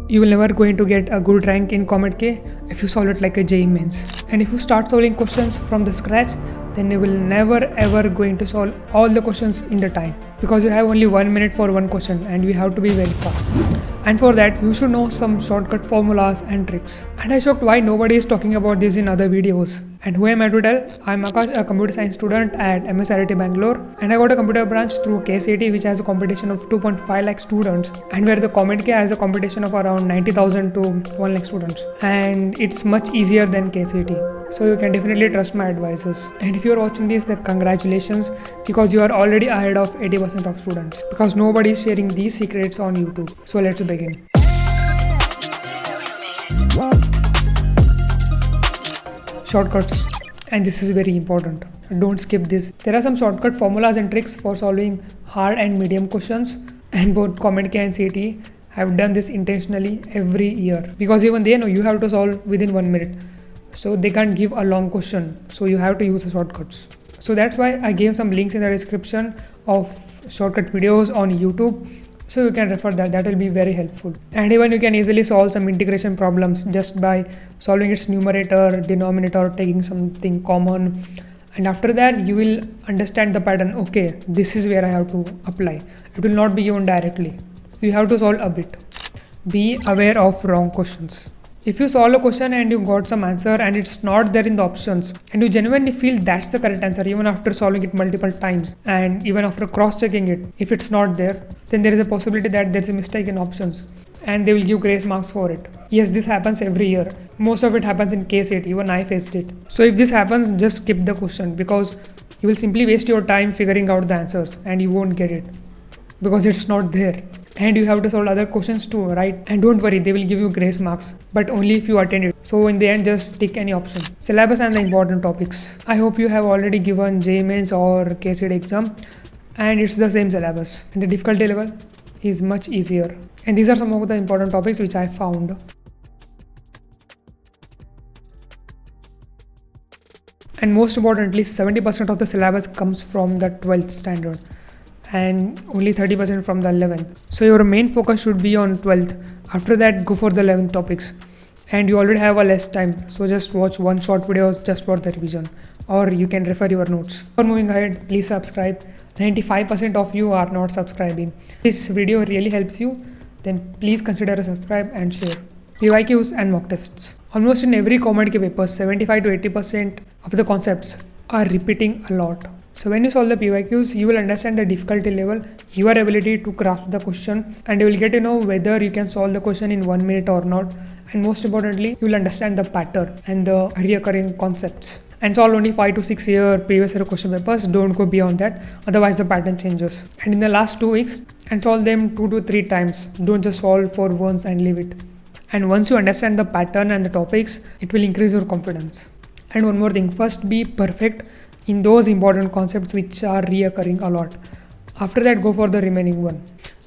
you will never going to get a good rank in COMEDK if you solve it like a JEE mains. And if you start solving questions from the scratch, then you will never ever going to solve all the questions in the time, because you have only 1 minute for one question and you have to be very fast. And for that you should know some shortcut formulas and tricks. And I shocked why nobody is talking about this in other videos. And who am I to tell? I'm Akash, a computer science student at MSRIT Bangalore, and I got a computer branch through KCET, which has a competition of 2.5 lakh students, and where the COMEDK has a competition of around 90,000 to 1 lakh students, and it's much easier than KCET. So you can definitely trust my advices. And if you're watching this, then congratulations, because you are already ahead of 80% of students, because nobody is sharing these secrets on YouTube. So let's begin. Shortcuts, and this is very important. Don't skip this. There are some shortcut formulas and tricks for solving hard and medium questions, and both COMEDK and CET have done this intentionally every year, because even they know you have to solve within 1 minute, so they can't give a long question, so you have to use the shortcuts. So that's why I gave some links in the description of shortcut videos on YouTube, so you can refer that will be very helpful. And even you can easily solve some integration problems just by solving its numerator, denominator, taking something common, and after that you will understand the pattern. Okay, this is where I have to apply. It will not be given directly, you have to solve a bit. Be aware of wrong questions. If you solve a question and you got some answer and it's not there in the options, and you genuinely feel that's the correct answer even after solving it multiple times, and even after cross-checking it, if it's not there, then there is a possibility that there's a mistake in options, and they will give grace marks for it. Yes, this happens every year. Most of it happens in KCET, even I faced it. So if this happens, just skip the question, because you will simply waste your time figuring out the answers and you won't get it, because it's not there. And you have to solve other questions too, right? And don't worry, they will give you grace marks, but only if you attend it. So in the end, just tick any option. Syllabus and the important topics. I hope you have already given JEE mains or KCET exam, and it's the same syllabus, and the difficulty level is much easier. And these are some of the important topics which I found. And most importantly, 70% of the syllabus comes from the 12th standard, and only 30% from the 11th. So your main focus should be on 12th. After that, go for the 11th topics, and you already have a less time, so just watch one short videos just for the revision, or you can refer your notes. For moving ahead, please subscribe. 95% of you are not subscribing. This video really helps you, then please consider a subscribe and share. PYQs and mock tests. Almost in every COMEDK paper, 75 to 80% of the concepts are repeating a lot. So when you solve the PYQs, you will understand the difficulty level, your ability to grasp the question, and you will get to know whether you can solve the question in 1 minute or not. And most importantly, you will understand the pattern and the recurring concepts. And solve only 5 to 6 year previous year question papers. Don't go beyond that, otherwise the pattern changes. And in the last 2 weeks, and solve them 2 to 3 times. Don't just solve for once and leave it. And once you understand the pattern and the topics, it will increase your confidence. And one more thing, first be perfect in those important concepts which are reoccurring a lot. After that, go for the remaining one.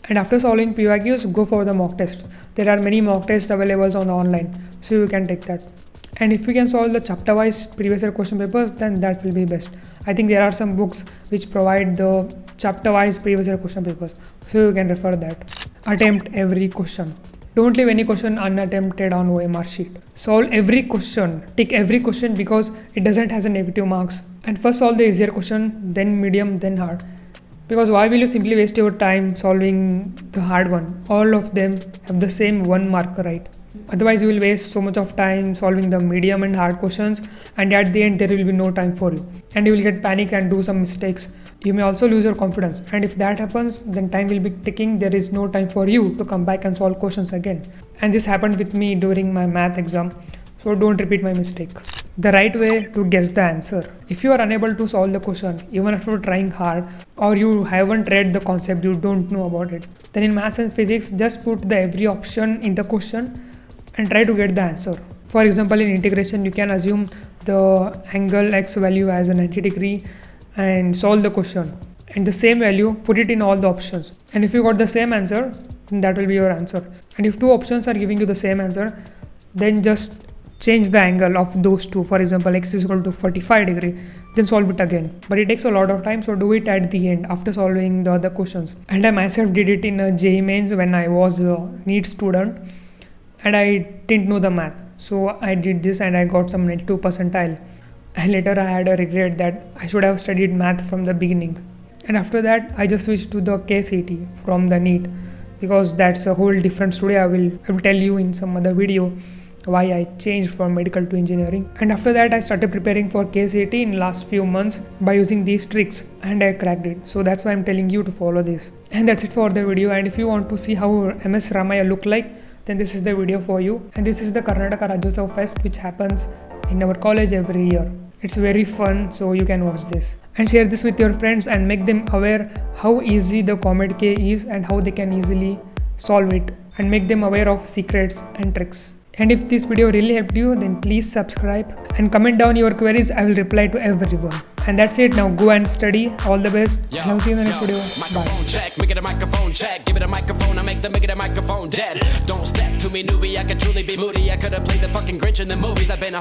And after solving PYQs, go for the mock tests. There are many mock tests available on the online, so you can take that. And if you can solve the chapter wise previous year question papers, then that will be best. I think there are some books which provide the chapter wise previous year question papers, so you can refer that. Attempt every question. Don't leave any question unattempted on OMR sheet. Solve every question, tick every question, because it doesn't has a negative marks. And first solve the easier question, then medium, then hard. Because why will you simply waste your time solving the hard one? All of them have the same 1 mark, right? Otherwise you will waste so much of time solving the medium and hard questions, and at the end there will be no time for you. And you will get panic and do some mistakes. You may also lose your confidence, and if that happens, then time will be ticking. There is no time for you to come back and solve questions again. And this happened with me during my math exam, so don't repeat my mistake. The right way to guess the answer. If you are unable to solve the question, even after trying hard, or you haven't read the concept, you don't know about it, then in maths and physics, just put the every option in the question and try to get the answer. For example, in integration, you can assume the angle x value as a 90 degree and solve the question, and the same value, put it in all the options, and if you got the same answer, then that will be your answer. And if 2 options are giving you the same answer, then just change the angle of those 2. For example, x is equal to 45 degree, then solve it again. But it takes a lot of time, so do it at the end after solving the other questions. And I myself did it in a JEE mains when I was a NEET student, and I didn't know the math. So I did this and I got some 92 percentile. And later I had a regret that I should have studied math from the beginning. And after that I just switched to the KCT from the NEET, because that's a whole different story. I will tell you in some other video why I changed from medical to engineering. And after that I started preparing for KCT in last few months by using these tricks, and I cracked it. So that's why I'm telling you to follow this. And that's it for the video. And if you want to see how MS Ramaya look like, then this is the video for you. And this is the Karnataka Rajyotsava Fest, which happens in our college every year. It's very fun, so you can watch this. And share this with your friends and make them aware how easy the COMEDK is and how they can easily solve it, and make them aware of secrets and tricks. And if this video really helped you, then please subscribe and comment down your queries. I will reply to everyone. And that's it. Now go and study. All the best. And I'll see you in the next video. Microphone check, make it a microphone check. Give it a microphone, I make the microphone dead. Don't step to me, newbie. I could truly be moody. I could have played the fucking Grinch in the movies. I've been a